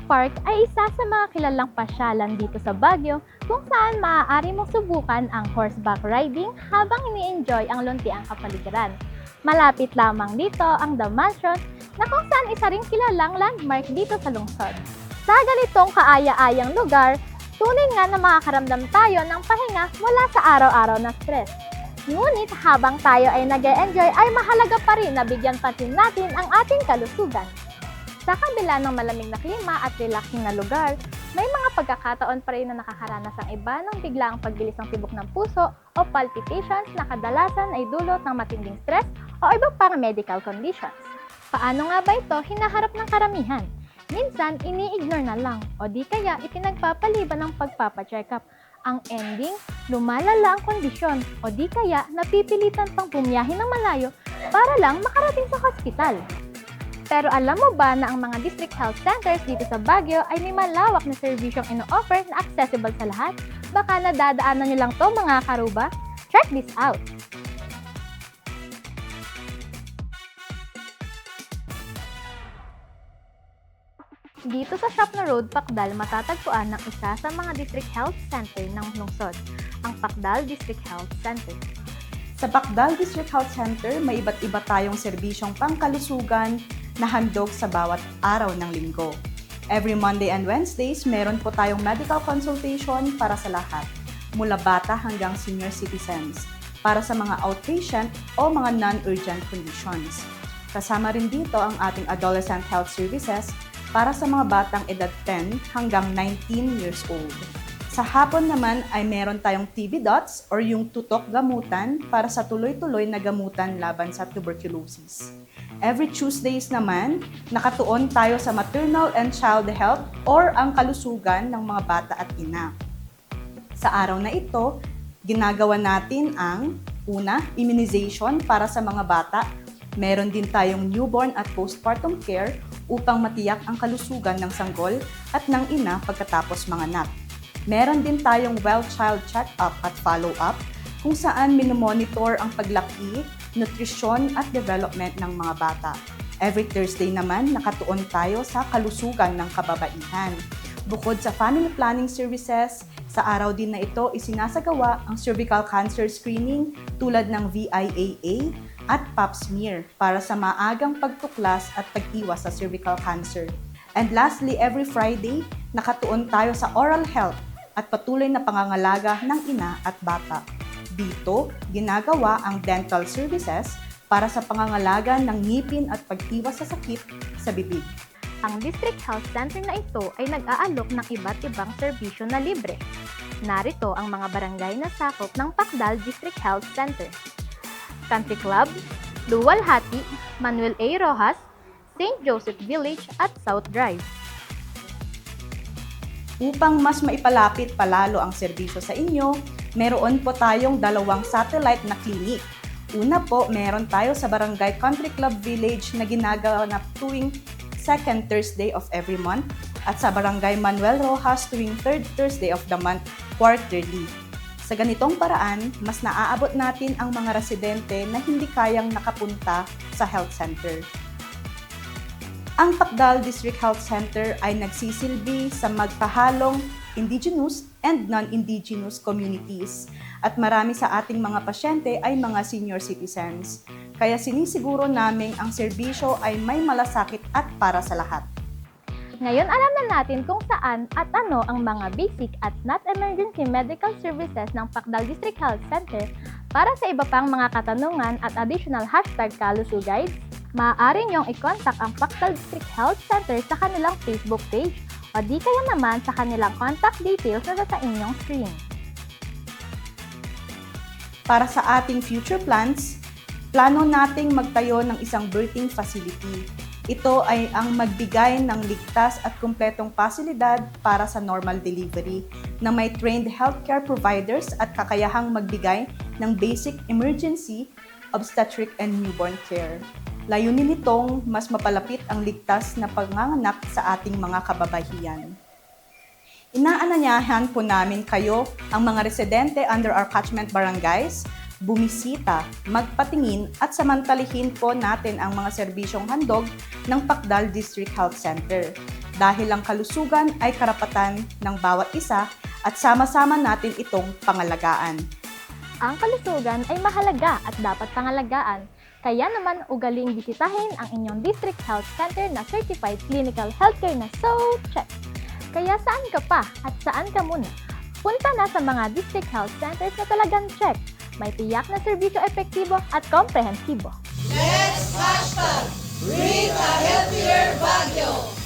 Park ay isa sa mga kilalang pasyalan dito sa Baguio kung saan maaari mong subukan ang horseback riding habang ini-enjoy ang luntiang kapaligiran. Malapit lamang dito ang The Mansion na kung saan isa ring kilalang landmark dito sa lungsod. Sa ganitong kaaya-ayang lugar, tunay nga na makakaramdam tayo ng pahinga mula sa araw-araw na stress. Ngunit habang tayo ay nag-e-enjoy ay mahalaga pa rin na bigyan pansin natin ang ating kalusugan. Sa kabila ng malamig na klima at relaxing na lugar, may mga pagkakataon pa rin na nakakaranas ang iba ng biglaang pagbilis ng tibok ng puso o palpitations na kadalasan ay dulot ng matinding stress o iba pang medical conditions. Paano nga ba ito hinaharap ng karamihan? Minsan, ini-ignore na lang o di kaya ipinagpapaliban ng pagpapacheck up. Ang ending, lumalala ang kondisyon o di kaya napipilitan pang bumiyahe ng malayo para lang makarating sa hospital. Pero alam mo ba na ang mga district health centers dito sa Baguio ay may malawak na serbisyong ino-offer na accessible sa lahat? Baka nadadaanan nyo lang to mga karuba? Check this out! Dito sa Shopno Road, Pacdal, matatagpuan ng isa sa mga district health center ng lungsod, ang Pacdal District Health Center. Sa Pacdal District Health Center, may iba't iba tayong serbisyong pangkalusugan na handog sa bawat araw ng linggo. Every Monday and Wednesdays, meron po tayong medical consultation para sa lahat, mula bata hanggang senior citizens, para sa mga outpatient o mga non-urgent conditions. Kasama rin dito ang ating adolescent health services para sa mga batang edad 10 hanggang 19 years old. Sa hapon naman ay meron tayong TB dots or yung tutok gamutan para sa tuloy-tuloy na gamutan laban sa tuberculosis. Every Tuesdays naman, nakatuon tayo sa maternal and child health or ang kalusugan ng mga bata at ina. Sa araw na ito, ginagawa natin ang una, immunization para sa mga bata. Meron din tayong newborn at postpartum care upang matiyak ang kalusugan ng sanggol at ng ina pagkatapos manganak. Meron din tayong well child check-up at follow-up kung saan minomonitor ang paglaki, nutrisyon at development ng mga bata. Every Thursday naman, nakatuon tayo sa kalusugan ng kababaihan. Bukod sa family planning services, sa araw din na ito isinasagawa ang cervical cancer screening tulad ng VIAA at pap smear para sa maagang pagtuklas at pag-iwas sa cervical cancer. And lastly, every Friday, nakatuon tayo sa oral health at patuloy na pangangalaga ng ina at bata. Dito, ginagawa ang dental services para sa pangangalaga ng ngipin at pag-iwas sa sakit sa bibig. Ang District Health Center na ito ay nag-aalok ng iba't ibang serbisyo na libre. Narito ang mga barangay na sakop ng Pacdal District Health Center: Country Club, Luwalhati, Manuel A. Rojas, St. Joseph Village at South Drive. Upang mas maipalapit palalo ang serbisyo sa inyo, meron po tayong 2 satellite na clinic. Una po, meron tayo sa Barangay Country Club Village na ginagawa tuwing second Thursday of every month at sa Barangay Manuel Rojas tuwing third Thursday of the month quarterly. Sa ganitong paraan, mas naaabot natin ang mga residente na hindi kayang nakapunta sa health center. Ang Pacdal District Health Center ay nagsisilbi sa magkahalong indigenous and non-indigenous communities at marami sa ating mga pasyente ay mga senior citizens. Kaya sinisiguro namin ang serbisyo ay may malasakit at para sa lahat. Ngayon alam na natin kung saan at ano ang mga basic at not emergency medical services ng Pacdal District Health Center. Para sa iba pang mga katanungan at additional #kalusuguides, maaari niyong i-contact ang Pacdal District Health Center sa kanilang Facebook page o di kaya naman sa kanilang contact details na sa inyong screen. Para sa ating future plans, plano nating magtayo ng isang birthing facility. Ito ay ang magbigay ng ligtas at kumpletong pasilidad para sa normal delivery na may trained healthcare providers at kakayahang magbigay ng basic emergency, obstetric and newborn care. Layunin nitong mas mapalapit ang ligtas na panganganak sa ating mga kababaihan. Inaanyayahan po namin kayo, ang mga residente under our catchment barangays, bumisita, magpatingin at samantalihin po natin ang mga serbisyong handog ng Pacdal District Health Center. dahil ang kalusugan ay karapatan ng bawat isa at sama-sama natin itong pangalagaan. Ang kalusugan ay mahalaga at dapat pangalagaan. Kaya naman ugaling bisitahin ang inyong District Health Center na Certified Clinical Healthcare na so check. Kaya saan ka pa at saan ka muna? Punta na sa mga District Health Centers na talagang check. May tiyak na serbisyo epektibo at komprehensibo. Let's #Breathe a Healthier Baguio!